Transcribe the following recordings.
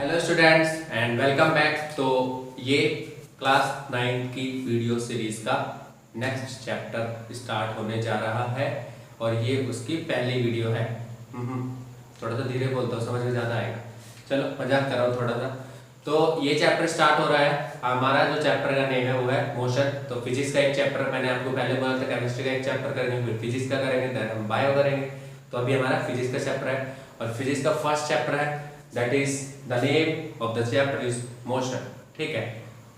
Hello students and welcome back. तो ये class 9 की वीडियो सीरीज का नेक्स्ट चैप्टर स्टार्ट होने जा रहा है और ये उसकी पहली वीडियो है। थोड़ा सा धीरे बोलता हूँ, समझ में ज़्यादा आएगा। चलो मजाक कर रहा हूँ थोड़ा सा। तो ये चैप्टर स्टार्ट हो रहा है। हमारा जो चैप्टर का नेम है वो है मोशन। तो फिजिक्स का एक चैप्टर मैंने आपको पहले बोला था, केमिस्ट्री का एक चैप्टर करेंगे, फिर फिजिक्स का करेंगे, देन हम बायो करेंगे। तो अभी हमारा फिजिक्स का चैप्टर है और फिजिक्स का फर्स्ट चैप्टर है, that is the name of the chapter is motion. ठीक है,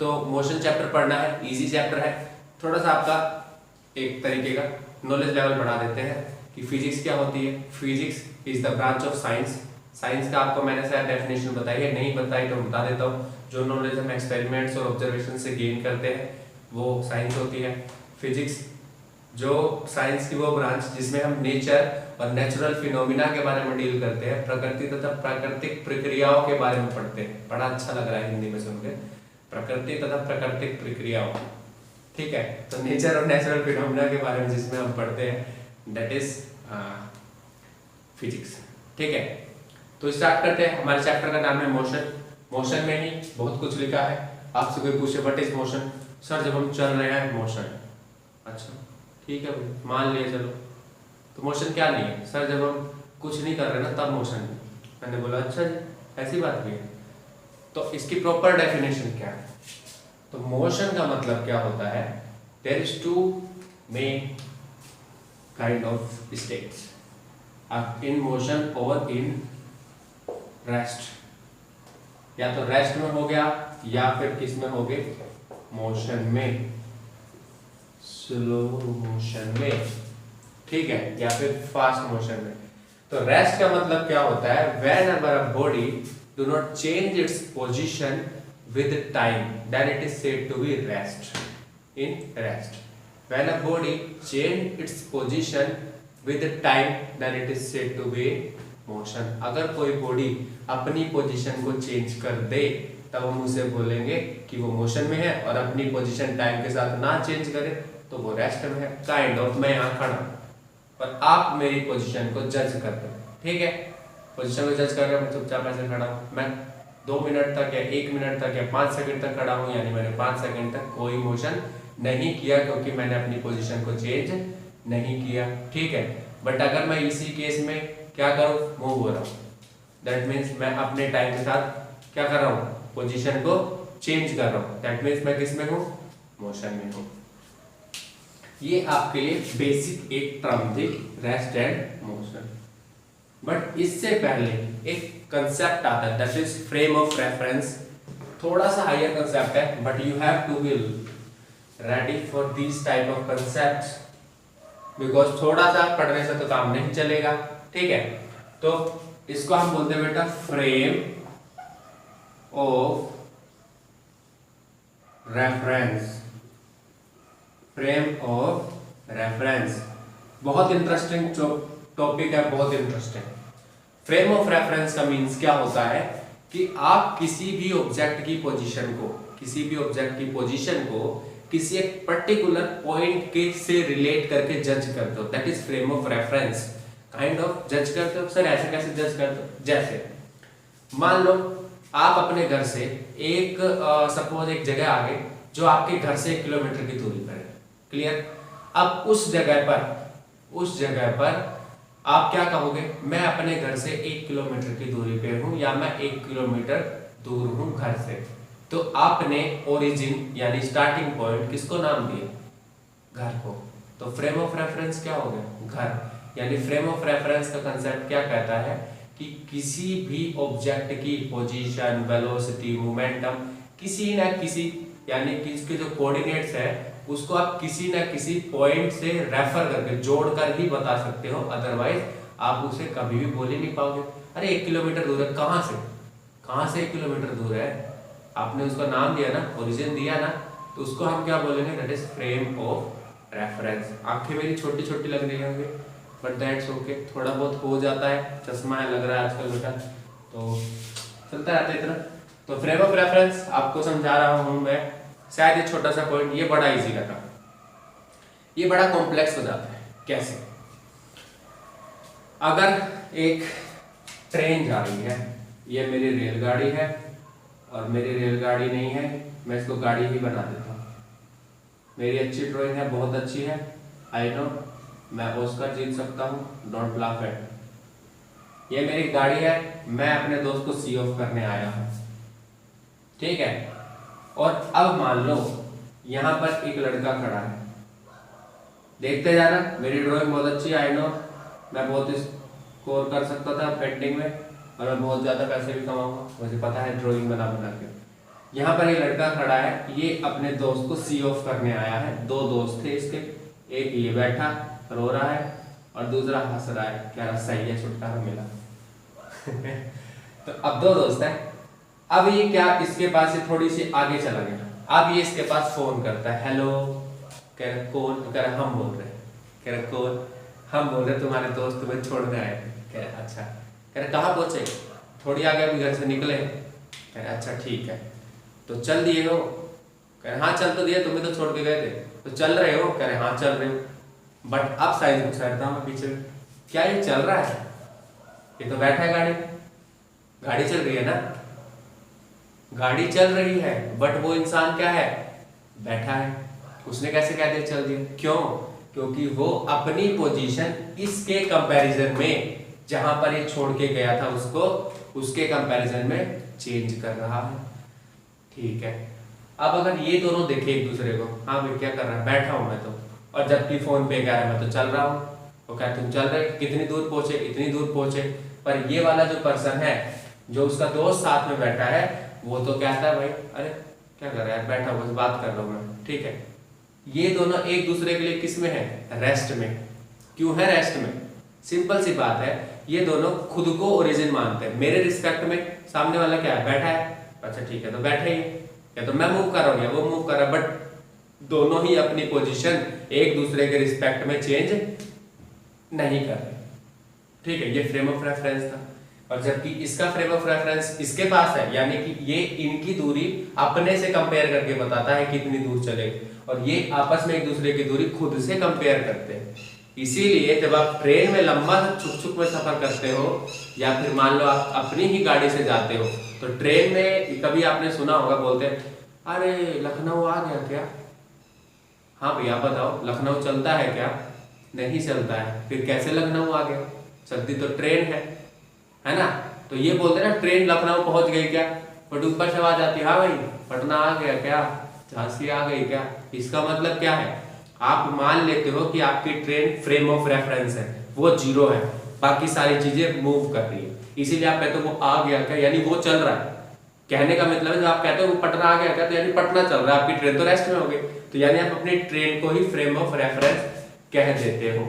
तो मोशन चैप्टर पढ़ना है, इजी चैप्टर है। थोड़ा सा आपका एक तरीके का नॉलेज लेवल बढ़ा देते हैं कि फिजिक्स क्या होती है। Physics is the branch of science. Science का आपको मैंने शायद डेफिनेशन बताई है, नहीं बताई तो बता देता हूँ। जो नॉलेज हम एक्सपेरिमेंट्स और ऑब्जर्वेशन से गेन करते हैं वो साइंस होती है। फिजिक्स जो साइंस की वो ब्रांच जिसमें हम नेचर और नेचुरल फिनोमिना के बारे में डील करते हैं, प्रकृति तथा प्राकृतिक प्रक्रियाओं के बारे में पढ़ते हैं। बड़ा अच्छा लग रहा है हिंदी में सुनकर, प्रकृति तथा प्राकृतिक प्रक्रियाओं। ठीक है, तो नेचर और नेचुरल फिनोमिना के बारे में जिसमें हम पढ़ते हैं, दैट इज फिजिक्स। ठीक है, तो स्टार्ट करते हैं। हमारे चैप्टर का नाम है मोशन। मोशन में ही बहुत कुछ लिखा है। आपसे कोई पूछे व्हाट इज मोशन, सर जब हम चल रहे हैं मोशन। अच्छा ठीक है भाई, मान लिया चलो। तो मोशन क्या नहीं है सर, जब हम कुछ नहीं कर रहे ना तब मोशन नहीं। मैंने बोला अच्छा जी, ऐसी बात भी है। तो इसकी प्रॉपर डेफिनेशन क्या है? तो मोशन का मतलब क्या होता है, there is two main kind of states, in motion और इन रेस्ट। या तो रेस्ट में हो गया या फिर किस में हो गए, मोशन में, स्लो मोशन में। ठीक है, या फिर फास्ट मोशन में। तो रेस्ट का मतलब क्या होता है, whenever a body do not change its position with time then it is said to be rest. In rest, when a body change its position with time then it is said to be motion. अगर कोई body अपनी position को change कर दे तब हम उसे बोलेंगे कि वो मोशन में है, और अपनी पोजीशन टाइम के साथ ना चेंज करे तो वो रेस्ट में है। काइंड ऑफ मैं यहाँ खड़ा और आप मेरी पोजीशन को जज कर रहे हो। ठीक है, पोजीशन को जज कर रहे हो, मैं चुपचाप ऐसे खड़ा हूँ। मैं 2 मिनट तक या 1 मिनट तक या 5 सेकंड तक खड़ा हूँ, यानी मैंने 5 सेकंड तक कोई मोशन नहीं किया क्योंकि मैंने अपनी पोजीशन को चेंज नहीं किया। ठीक है, बट अगर मैं इसी केस में क्या करूँ, मूव हो रहा हूँ, दैट मीन्स मैं अपने टाइम के साथ क्या कर रहा हूँ, पोजीशन को चेंज कर रहा हूँ। दैट मीन्स मैं किस में हूँ, मोशन में हूँ। ये आपके लिए बेसिक एक टर्म थी, रेस्ट एंड मोशन। बट इससे पहले एक कंसेप्ट आता है, that is frame of reference. थोड़ा सा हायर कंसेप्ट है, but you have to be ready for this type of concepts, because थोड़ा सा पढ़ने से तो काम नहीं चलेगा। ठीक है, तो इसको हम बोलते हैं बेटा frame of reference. Frame of reference बहुत इंटरेस्टिंग टॉपिक है, बहुत इंटरेस्टिंग। फ्रेम ऑफ रेफरेंस का मीन्स क्या होता है कि आप किसी भी ऑब्जेक्ट की पोजीशन को, किसी एक पर्टिकुलर पॉइंट के से रिलेट करके जज करते हो, that is frame of reference. Kind of जज करते हो। सर ऐसे कैसे जज करते हो? जैसे मान लो आप अपने घर से एक सपोज एक जगह आ गए जो आपके घर से 1 किलोमीटर की दूरी पर है। क्लियर? अब उस जगह पर आप क्या कहोगे, मैं अपने घर से 1 किलोमीटर की दूरी पे हूं, या मैं 1 किलोमीटर दूर हूं घर से। तो आपने ओरिजिन यानी स्टार्टिंग पॉइंट किसको नाम दिया, घर को। तो फ्रेम ऑफ रेफरेंस क्या हो गया, घर। यानी फ्रेम ऑफ रेफरेंस का कंसेप्ट क्या कहता है कि किसी भी ऑब्जेक्ट की पोजीशन, वेलोसिटी, मोमेंटम, किसी ना किसी यानी कि इसके जो कोऑर्डिनेट्स है उसको आप किसी ना किसी पॉइंट से रेफर करके जोड़कर ही बता सकते हो, अदरवाइज आप उसे कभी भी बोल ही नहीं पाओगे। अरे 1 किलोमीटर दूर है, कहाँ से 1 किलोमीटर दूर है, आपने उसका नाम दिया ना, ओरिजिन दिया ना, तो उसको हम क्या बोलेंगे, that is frame of reference. आंखें मेरी छोटी छोटी लग रही होंगी, बट दैट्स ओके, थोड़ा बहुत हो जाता है, चश्मा है लग रहा है आजकल बेटा, तो चलता रहता है इतना। तो फ्रेम ऑफ रेफरेंस आपको समझा रहा हूं मैं, शायद ये छोटा सा पॉइंट, ये बड़ा इजी लगा, ये बड़ा कॉम्प्लेक्स हो जाता है। कैसे? अगर एक ट्रेन जा रही है, ये मेरी रेलगाड़ी है और मेरी रेलगाड़ी नहीं है, मैं इसको गाड़ी ही बना देता हूँ। मेरी अच्छी ड्राइंग है, बहुत अच्छी है, आई नो, मैं ऑस्कर जीत सकता हूँ, डोंट लाफ एट। ये मेरी गाड़ी है, मैं अपने दोस्त को सी ऑफ करने आया हूँ, ठीक है। और अब मान लो यहाँ पर एक लड़का खड़ा है, देखते जाना, मेरी ड्राइंग बहुत अच्छी है, आई नो, मैं बहुत स्कोर कर सकता था पेंटिंग में और मैं बहुत ज़्यादा पैसे भी कमाऊंगा, मुझे पता है ड्राइंग बना बना के। यहाँ पर ये लड़का खड़ा है, ये अपने दोस्त को सी ऑफ करने आया है। दो दोस्त थे इसके, एक ये बैठा रो रहा है और दूसरा हंस रहा है, कह रहा सही है, छुटकारा मिला। तो अब दो दोस्त हैं। अब ये क्या, इसके पास से थोड़ी सी आगे चला गया, अब ये इसके पास फोन करता है, हेलो, कह रहा कौन, कह रहा हम बोल रहे हैं, कह रहा कौन, हम बोल रहे तुम्हारे दोस्त तुम्हें छोड़ने आए। कह रहा अच्छा, कह रहा कहाँ पहुंचे, थोड़ी आगे अभी घर से निकले। कह रहा अच्छा ठीक है, तो चल दिए हो। कह रहे हाँ चल तो दिए, तुम्हें तो छोड़ के गए थे, तो चल रहे हो। कह रहे हाँ चल रहे हो, बट अब साइज घुसाता हूँ पीछे, क्या ये चल रहा है, ये तो बैठा है गाड़ी, गाड़ी चल रही है ना, गाड़ी चल रही है, बट वो इंसान क्या है, बैठा है। उसने कैसे कह दिया चल दिया, क्यों, क्योंकि वो अपनी पोजीशन इसके कंपैरिजन में, जहां पर ये छोड़ के गया था उसको, उसके कंपैरिजन में चेंज कर रहा है, ठीक है। अब अगर ये दोनों देखे एक दूसरे को, हाँ भाई क्या कर रहा है, बैठा हूं मैं तो, और जबकि फोन पे कह रहा है मैं तो चल रहा हूँ, वो क्या तुम चल रहे, कितनी दूर पहुंचे, इतनी दूर पहुंचे। पर ये वाला जो पर्सन है, जो उसका दोस्त साथ में बैठा है, वो तो कहता है भाई अरे क्या कर रहा है, बैठा हुआ बात कर रहा हूं मैं, ठीक है। ये दोनों एक दूसरे के लिए किस में है, रेस्ट में। क्यों है रेस्ट में, सिंपल सी बात है, ये दोनों खुद को ओरिजिन मानते हैं। मेरे रिस्पेक्ट में सामने वाला क्या है, बैठा है, अच्छा ठीक है तो बैठे ही, या तो मैं मूव कर रहा हूँ या वो मूव कर रहा है, बट दोनों ही अपनी पोजीशन एक दूसरे के रिस्पेक्ट में चेंज नहीं कर रहे, ठीक है। ये फ्रेम ऑफ रेफरेंस था। और जबकि इसका फ्रेम ऑफ रेफरेंस इसके पास है, यानी कि ये इनकी दूरी अपने से कंपेयर करके बताता है कितनी दूर चलेगी, और ये आपस में एक दूसरे की दूरी खुद से कंपेयर करते हैं। इसीलिए जब आप ट्रेन में लंबा छुक में सफर करते हो, या फिर मान लो आप अपनी ही गाड़ी से जाते हो, तो ट्रेन में कभी आपने सुना होगा बोलते हैं अरे लखनऊ आ गया क्या, हाँ भैया बताओ लखनऊ चलता है क्या, नहीं चलता है, फिर कैसे लखनऊ आ गया, चलती तो ट्रेन है ना। तो ये बोलते हैं ना ट्रेन लखनऊ पहुंच गई क्या, बट ऊपर से आवाज आती है हाँ भाई पटना आ गया क्या, झांसी आ गई क्या। इसका मतलब क्या है, आप मान लेते हो कि आपकी ट्रेन फ्रेम ऑफ रेफरेंस है, वो जीरो है, बाकी सारी चीजें मूव कर रही है, इसीलिए आप कहते हो वो आ गया क्या, यानी वो चल रहा है। कहने का मतलब है जब आप कहते हो वो पटना आ गया क्या, तो यानी पटना चल रहा है, आपकी ट्रेन तो रेस्ट में हो गई, तो यानी आप अपनी ट्रेन को ही फ्रेम ऑफ रेफरेंस कह देते हो।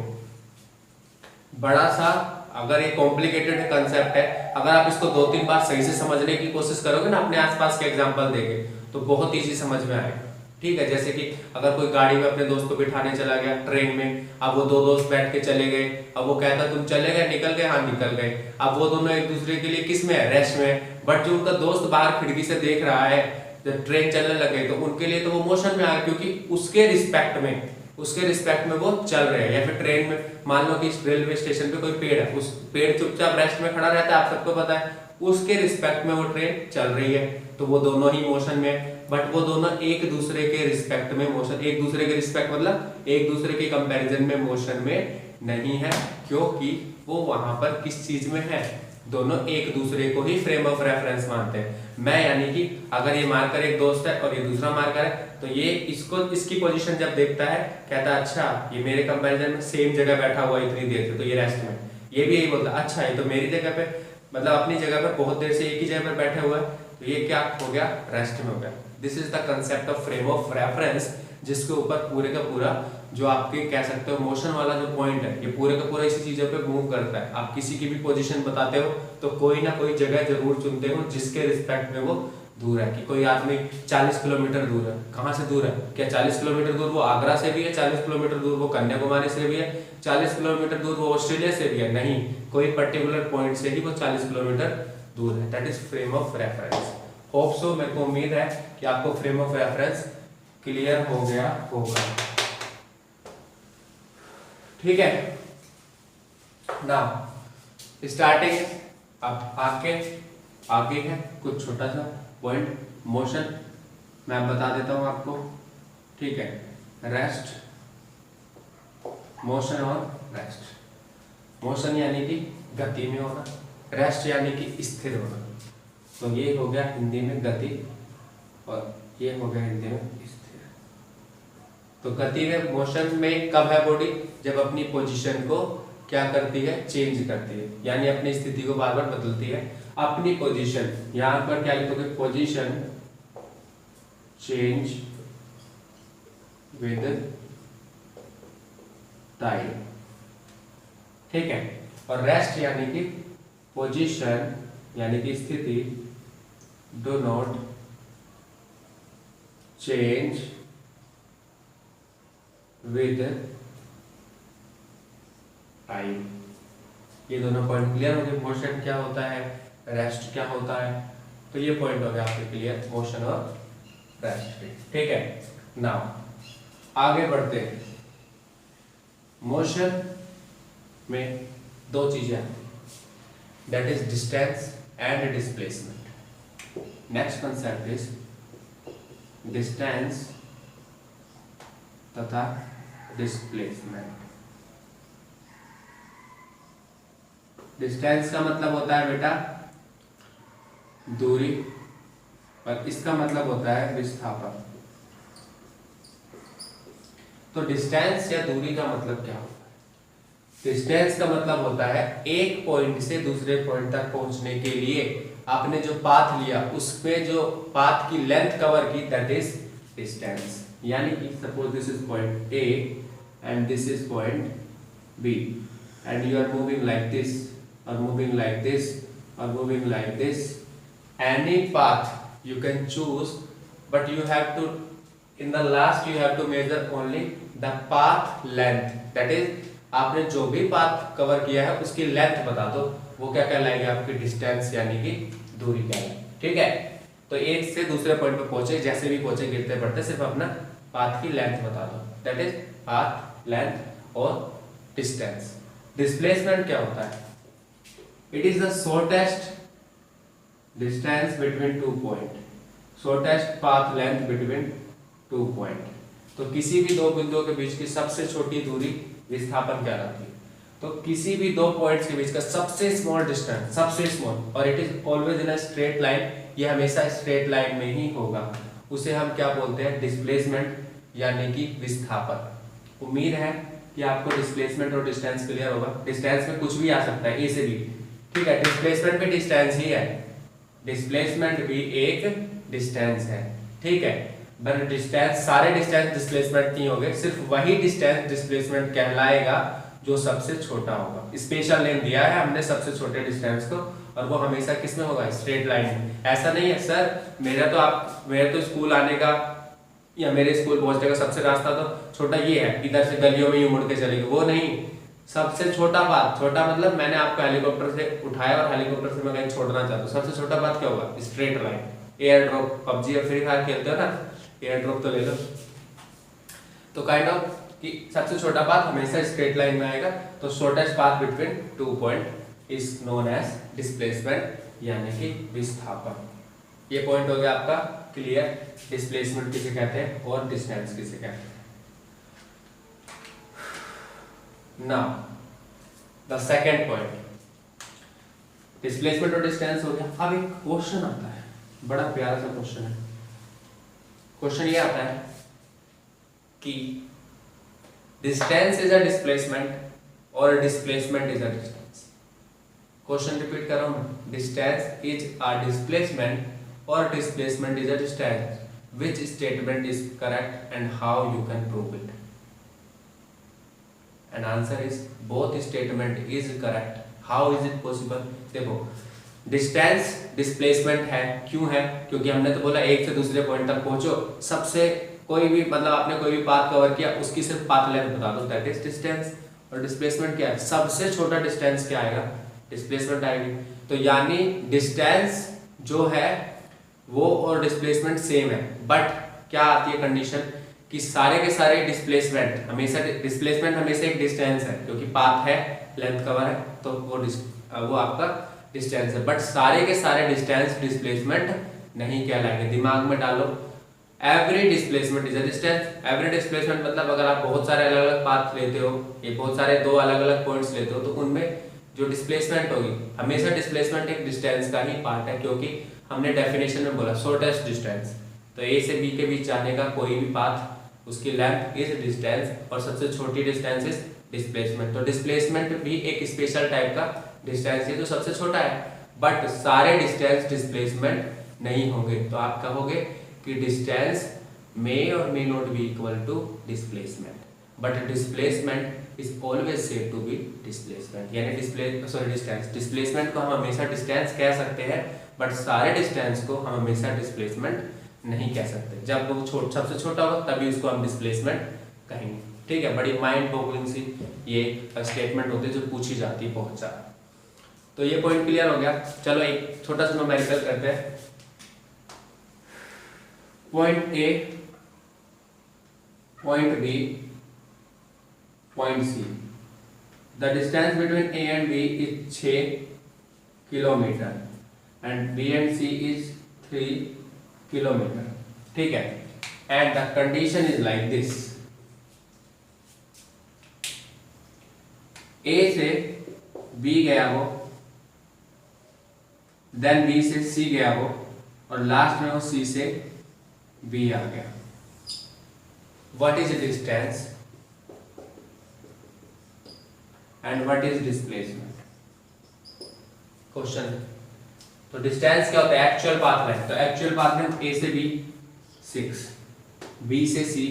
बड़ा सा अगर ये कॉम्प्लिकेटेड कंसेप्ट है, अगर आप इसको 2-3 बार सही से समझने की कोशिश करोगे ना, अपने आसपास के एग्जांपल देके, तो बहुत इजी समझ में आएगा, ठीक है। जैसे कि अगर कोई गाड़ी में अपने दोस्त को बिठाने चला गया ट्रेन में, अब वो दो दोस्त बैठ के चले गए, अब वो कहता तुम चले गए, निकल गए, हाँ निकल गए, अब वो दोनों एक दूसरे के लिए किस में है, रेस्ट में। बट जो उनका दोस्त बाहर खिड़की से देख रहा है जब ट्रेन चलने लगे, तो उनके लिए तो वो मोशन में आ गया, क्योंकि उसके रिस्पेक्ट में वो चल रहे हैं। या फिर ट्रेन में मान लो कि रेलवे स्टेशन पे कोई पेड़ है, उस पेड़ चुपचाप रेस्ट में खड़ा रहता है, आप सबको पता है, उसके रिस्पेक्ट में वो ट्रेन चल रही है, तो वो दोनों ही मोशन में। बट वो दोनों एक दूसरे के रिस्पेक्ट में मोशन, एक दूसरे के रिस्पेक्ट मतलब एक दूसरे के कंपैरिजन में मोशन में नहीं है, क्योंकि वो वहां पर किस चीज में है, दोनों एक दूसरे को ही फ्रेम ऑफ रेफरेंस मानते हैं। मैं यानी कि अगर ये मार्कर एक दोस्त है और ये दूसरा मार्कर है, तो ये इसकी पोजीशन जब देखता है कहता है अच्छा ये मेरे कंपैरिजन में सेम जगह बैठा हुआ इतनी देर से, तो ये रेस्ट में। ये भी यही बोलता है अच्छा ये तो मेरी जगह पे, मतलब अपनी जगह पे बहुत देर से एक ही जगह पर बैठे हुआ है, तो ये क्या हो गया, रेस्ट में हो गया। This is the concept of frame of reference, जिसके ऊपर पूरे का पूरा जो आपके कह सकते हो मोशन वाला जो पॉइंट है, ये पूरे का पूरा इसी चीजों पे मूव करता है। आप किसी की भी पोजीशन बताते हो तो कोई ना कोई जगह जरूर चुनते हो जिसके रिस्पेक्ट में वो दूर है। कि कोई आदमी 40 किलोमीटर दूर है, कहाँ से दूर है, क्या 40 किलोमीटर दूर वो आगरा से भी है, 40 किलोमीटर दूर वो कन्याकुमारी से भी है, 40 किलोमीटर दूर वो ऑस्ट्रेलिया से भी है, नहीं, कोई पर्टिकुलर पॉइंट से ही वो 40 किलोमीटर दूर है। That is frame of reference. Hope so, मेरे को उम्मीद है कि आपको फ्रेम ऑफ रेफरेंस क्लियर हो गया होगा, ठीक है ना। स्टार्टिंग है, अब आगे है कुछ छोटा सा पॉइंट मोशन, मैं बता देता हूं आपको, ठीक है। रेस्ट, मोशन और रेस्ट। मोशन यानी कि गति में होना, रेस्ट यानी कि स्थिर होना। तो ये हो गया हिंदी में गति और ये हो गया हिंदी में स्थिर। तो गति में, मोशन में कब है बॉडी, जब अपनी पोजीशन को क्या करती है, चेंज करती है, यानी अपनी स्थिति को बार बार बदलती है। अपनी पोजीशन, यहां पर क्या लिखोगे, पोजीशन चेंज विद टाइम, ठीक है। और रेस्ट यानी कि पोजीशन यानी कि स्थिति do not change with time. ये दोनों पॉइंट क्लियर हो गए। मोशन क्या होता है, रेस्ट क्या होता है, तो ये पॉइंट हो गया आपके क्लियर, मोशन और रेस्ट के, ठीक है। नाउ आगे बढ़ते हैं। मोशन में दो चीजें आती हैं, that is distance and displacement. Next concept is distance तथा डिस्प्लेसमेंट। डिस्टेंस का मतलब होता है बेटा दूरी, और इसका मतलब होता है विस्थापन। तो डिस्टेंस या दूरी का मतलब क्या होता है? डिस्टेंस का मतलब होता है एक पॉइंट से दूसरे पॉइंट तक पहुंचने के लिए आपने जो पाथ लिया उसमें जो पाथ की लेंथ कवर की, दैट इज डिस्टेंस। यानी कि suppose this is point A and this is point B and you are moving like this और मूविंग लाइक दिस और moving like this, any path you can choose, but you have to, in the last you have to measure only the path length, that is आपने जो भी path cover किया है उसकी length बता दो, वो क्या कहलाएगी आपकी डिस्टेंस यानी कि दूरी कहलाएगी, ठीक है। तो एक से दूसरे पॉइंट पे पहुंचे, जैसे भी पहुंचे गिरते पड़ते, सिर्फ अपना पाथ की लेंथ बता दो, दैट इज पाथ लेंथ और डिस्टेंस। डिस्प्लेसमेंट क्या होता है? It is the shortest distance between two point, shortest path length between two point। तो किसी भी दो बिंदुओं के बीच की सबसे छोटी दूरी विस्थापन कहलाती है। तो किसी भी दो पॉइंट्स के बीच का सबसे स्मॉल डिस्टेंस, सबसे स्मॉल, और it is always in a straight line, ये हमेशा स्ट्रेट लाइन में ही होगा, उसे हम क्या बोलते हैं? डिस्प्लेसमेंट यानी कि विस्थापन। उम्मीद है कि आपको डिस्प्लेसमेंट और डिस्टेंस क्लियर होगा। डिस्टेंस में कुछ भी आ सकता है, ए से बी, ठीक है। डिस्प्लेसमेंट में डिस्टेंस ही है, डिस्प्लेसमेंट भी एक डिस्टेंस है, ठीक है। बट डिस्टेंस, सारे डिस्टेंस डिस्प्लेसमेंट नहीं होंगे, सिर्फ वही डिस्टेंस डिस्प्लेसमेंट कहलाएगा जो सबसे छोटा होगा। स्पेशल नेम दिया है हमने सबसे छोटे डिस्टेंस को, और वो हमेशा किस में होगा? स्ट्रेट लाइन में। ऐसा नहीं है सर मेरे तो स्कूल आने का या मेरे स्कूल पहुंचने का सबसे रास्ता तो छोटा ये है, इधर से गलियों में यूं मुड़ के चलेगी, वो नहीं। सबसे छोटा पाथ, छोटा मतलब मैंने आपको हेलीकॉप्टर से उठाया और हेलीकॉप्टर से मैं कहीं छोड़ना चाहता हूँ, सबसे छोटा पाथ क्या होगा? Straight line. Air drop, PUBG और फ्री फायर खेलते हो ना, एयर ड्रॉप तो ले लो। तो काइंड ऑफ कि सबसे छोटा पाथ हमेशा स्ट्रेट लाइन में आएगा। तो shortest path between two point is known as displacement यानी कि विस्थापन। ये पॉइंट हो गया आपका क्लियर, डिस्प्लेसमेंट किसे कहते हैं और डिस्टेंस किसे कहते हैं। Now, the second point, displacement और डिस्टेंस हो गया। अब एक क्वेश्चन आता है, बड़ा प्यारा सा क्वेश्चन है। क्वेश्चन ये आता है कि डिस्टेंस इज अ डिस्प्लेसमेंट और displacement is a distance. Question repeat कर रहा हूं मैं, डिस्टेंस इज अ डिस्प्लेसमेंट और displacement is a distance, which statement is correct and how you can prove it? And answer is both statement is correct. How is it possible? देखो distance displacement है, क्यों है? क्योंकि हमने तो बोला एक से दूसरे पॉइंट तक पहुंचो, सबसे कोई भी मतलब आपने कोई भी पाथ कवर किया उसकी सिर्फ पाथ लेंथ बता दो, दैट इज डिस्टेंस। और डिस्प्लेसमेंट क्या है? सबसे छोटा डिस्टेंस क्या आएगा? डिस्प्लेसमेंट आएगी। तो यानी डिस्टेंस जो है वो और डिस्प्लेसमेंट सेम है, बट क्या आती है कंडीशन कि सारे के सारे डिस्प्लेसमेंट हमेशा एक डिस्टेंस है क्योंकि पाथ है, लेंथ कवर है, तो वो आपका डिस्टेंस है। बट सारे के सारे डिस्टेंस डिस्प्लेसमेंट नहीं कहलाएंगे, दिमाग में डालो। Every displacement is a distance. Every displacement मतलब अगर आप बहुत सारे अलग अलग पाथ लेते हो, ये बहुत सारे दो अलग अलग पॉइंट्स लेते हो, तो उनमें जो डिस्प्लेसमेंट होगी, हमेशा डिस्प्लेसमेंट एक डिस्टेंस का ही पार्ट है, क्योंकि हमने डेफिनेशन में बोला शॉर्टेस्ट डिस्टेंस। तो ए से बी के बीच जाने का कोई भी पाथ, उसकी लेंथ इज डिस्टेंस, और सबसे छोटी डिस्टेंस इज डिस्प्लेसमेंट। तो डिस्प्लेसमेंट भी एक स्पेशल टाइप का डिस्टेंस है जो सबसे छोटा है, बट सारे डिस्टेंस डिस्प्लेसमेंट नहीं होंगे। तो आप कहोगे कि डिस्टेंस मे और may not be equal to displacement, but displacement is always said to be displacement. यानी डिस्प्लेसमेंट को हम हमेशा डिस्टेंस कह सकते हैं, बट सारे डिस्टेंस को हम हमेशा डिस्प्लेसमेंट नहीं कह सकते। जब वो सबसे छोटा हो तभी उसको हम डिस्प्लेसमेंट कहेंगे। ठीक है, बड़ी माइंड बोगलिंग सी ये स्टेटमेंट होती है जो पूछी जाती है बहुत ज्यादा। तो ये पॉइंट क्लियर हो गया। चलो एक छोटा सा न्यूमेरिकल करते हैं। Point A, point B, point C. The distance between A and B is 6 kilometre and B and C is 3 kilometre. ठीक है, and the condition is like this. A से बी गया हो, देन बी से सी गया हो, और लास्ट में वो सी से बी आ गया। What is distance and what is displacement? Question. तो डिस्टेंस क्या होता है? Actual path length. तो एक्चुअल पाथ लेंथ ए से बी 6, बी से सी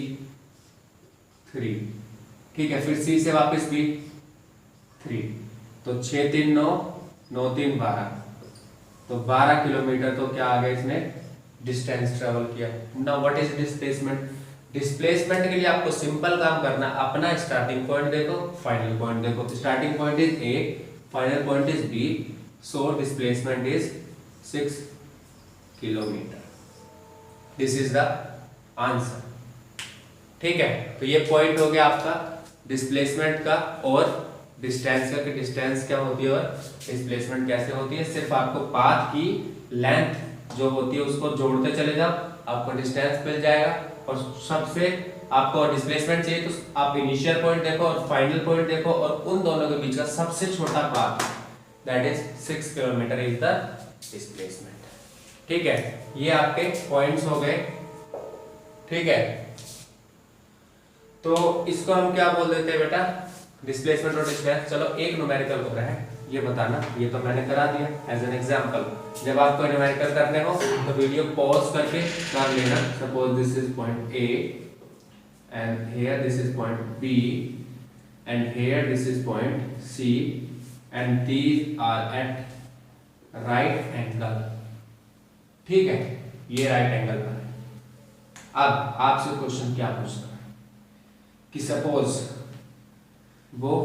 3, ठीक है, फिर सी से वापस बी 3, तो 6 3 9, 9 3 12, तो 12 किलोमीटर तो क्या आ गया इसने डिस्टेंस ट्रेवल किया। Now what is displacement? Displacement के लिए आपको सिंपल काम करना, अपना स्टार्टिंग पॉइंट देखो, फाइनल पॉइंट देखो। Starting point is A, final point is B, so displacement is 6 kilometre. This is the answer. ठीक है, तो ये पॉइंट हो गया आपका डिस्प्लेसमेंट का और डिस्टेंस का, कि डिस्टेंस क्या होती है और डिस्प्लेसमेंट कैसे होती है। सिर्फ आपको पाथ की लेंथ जो होती है उसको जोड़ते चले जाओ, आपको डिस्टेंस मिल जाएगा। और सबसे आपको डिस्प्लेसमेंट चाहिए तो आप इनिशियल पॉइंट देखो और फाइनल पॉइंट देखो, और उन दोनों के बीच का सबसे छोटा path that is 6 kilometre is the displacement. ठीक है, ये आपके पॉइंट्स हो गए। ठीक है, तो इसको हम क्या बोल देते हैं बेटा? डिस्प्लेसमेंट और डिस्टेंस। चलो एक न्यूमेरिकल हो रहा है, ये बताना। ये तो मैंने करा दिया एज एन एग्जांपल। जब आपको न्यूमेरिकल करने हो तो वीडियो पॉज करके कर लेना। Suppose this is point A and here this is point B and here this is point C and these are at right angle. ठीक है, ये राइट एंगल पर है। अब आपसे क्वेश्चन क्या पूछता है कि सपोज वो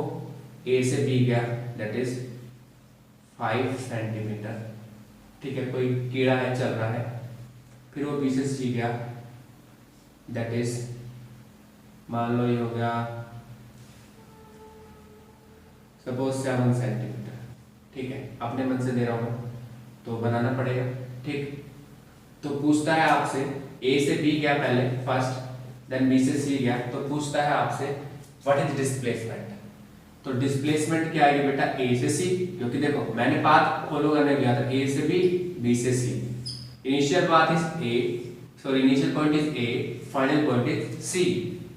ए से बी गया दैट इज 5 सेंटीमीटर। ठीक है, कोई कीड़ा है चल रहा है। फिर वो बी से सी गया दैट इज मान लो ये हो गया सपोज 7 सेंटीमीटर। ठीक है, अपने मन से दे रहा हूं तो बनाना पड़ेगा। ठीक, तो पूछता है आपसे ए से बी गया पहले फर्स्ट, देन बी से सी गया, तो पूछता है आपसे व्हाट इज डिस्प्लेसमेंट। तो डिस्प्लेसमेंट क्या आएगी बेटा? ए से सी, क्योंकि देखो मैंने पाथ फॉलो करने गया था ए से बी से C. Initial path is A, sorry initial point is A, final point is C.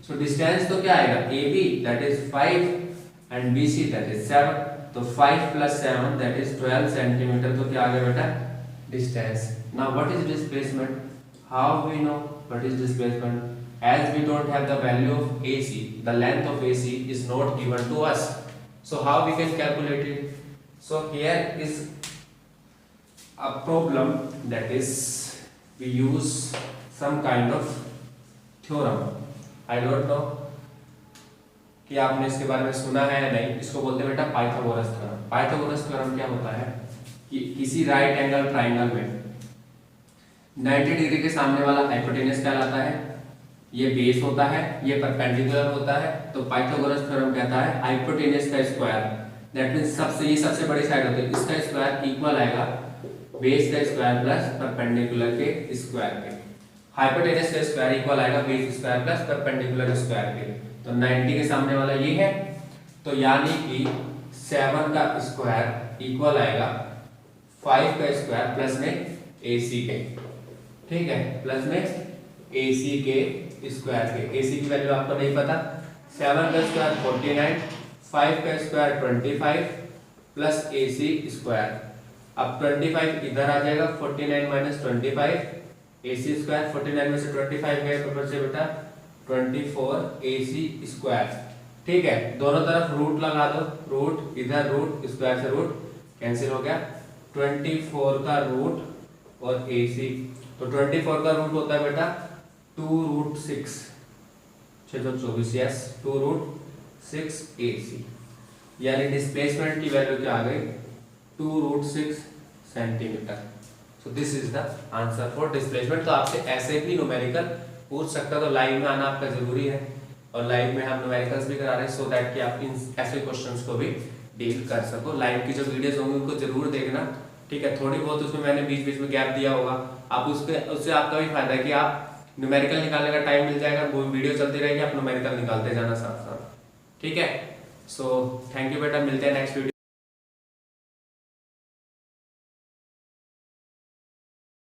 So distance तो क्या आएगा? A B that is 5 and B C that is 7, तो 5 + 7 दैट इज 12 सेंटीमीटर। तो क्या आ गया बेटा? Distance. Now what is displacement? How we know what is displacement? As we don't have the value of AC, the length of AC is not given to us. So how we can calculate it? So here is a problem, that is we use some kind of theorem. I don't know कि आपने इसके बारे में सुना है या नहीं। इसको बोलते हैं बेटा पाइथागोरस थ्योरम। पाइथागोरस थ्योरम क्या होता है कि किसी राइट एंगल ट्राइंगल में 90 डिग्री के सामने वाला हाइपोटेनस कहलाता है, ये बेस होता है, ये परपेंडिकुलर होता है। तो पाइथागोरस थ्योरम कहता है हाइपोटेनस का स्क्वायर दैट मीन्स ये सबसे बड़ी साइड होती है, इसका स्क्वायर इक्वल आएगा बेस का स्क्वायर प्लस परपेंडिकुलर के स्क्वायर के। हाइपोटेनस का स्क्वायर इक्वल आएगा base square plus perpendicular square के। तो 90 के सामने वाला ये है, तो यानी कि 7 का स्क्वायर इक्वल आएगा 5 का स्क्वायर प्लस में AC के, ठीक है, प्लस में AC के स्क्वायर के। AC की वैल्यू आपको नहीं पता, 7 का स्क्वायर 49, 5 का स्क्वायर 25 प्लस AC स्क्वायर। अब 25 इधर आ जाएगा, 49 माइनस 25 AC स्क्वायर, 49 में से 25 गए तो बचे बेटा 24 AC स्क्वायर, ठीक है। दोनों तरफ रूट लगा दो, रूट इधर रूट, स्क्वायर से रूट कैंसिल हो गया, 24 का रूट और AC, तो 24 का रूट होता है बेटा 2√6, 624, यस 2√6 AC, यानी डिस्प्लेसमेंट की वैल्यू क्या आ गई 2√6 centimetre. So this is the answer for displacement. तो आपसे ऐसे भी न्यूमेरिकल पूछ सकता है, तो लाइव में आना आपका जरूरी है, और लाइव में हम न्यूमेरिकल्स भी करा रहे हैं सो दैट कि आप इन ऐसे क्वेश्चंस को भी डील कर सको। लाइव की जो वीडियोस होंगी उनको जरूर देखना, ठीक है। थोड़ी बहुत उसमें मैंने बीच बीच में गैप दिया होगा, आप उससे आपका भी फायदा है कि आप न्यूमेरिकल निकालने का टाइम मिल जाएगा, वो वीडियो चलती रहेगी, आप न्यूमेरिकल निकालते जाना साथ साथ, ठीक है। सो थैंक यू बेटा, मिलते हैं नेक्स्ट वीडियो।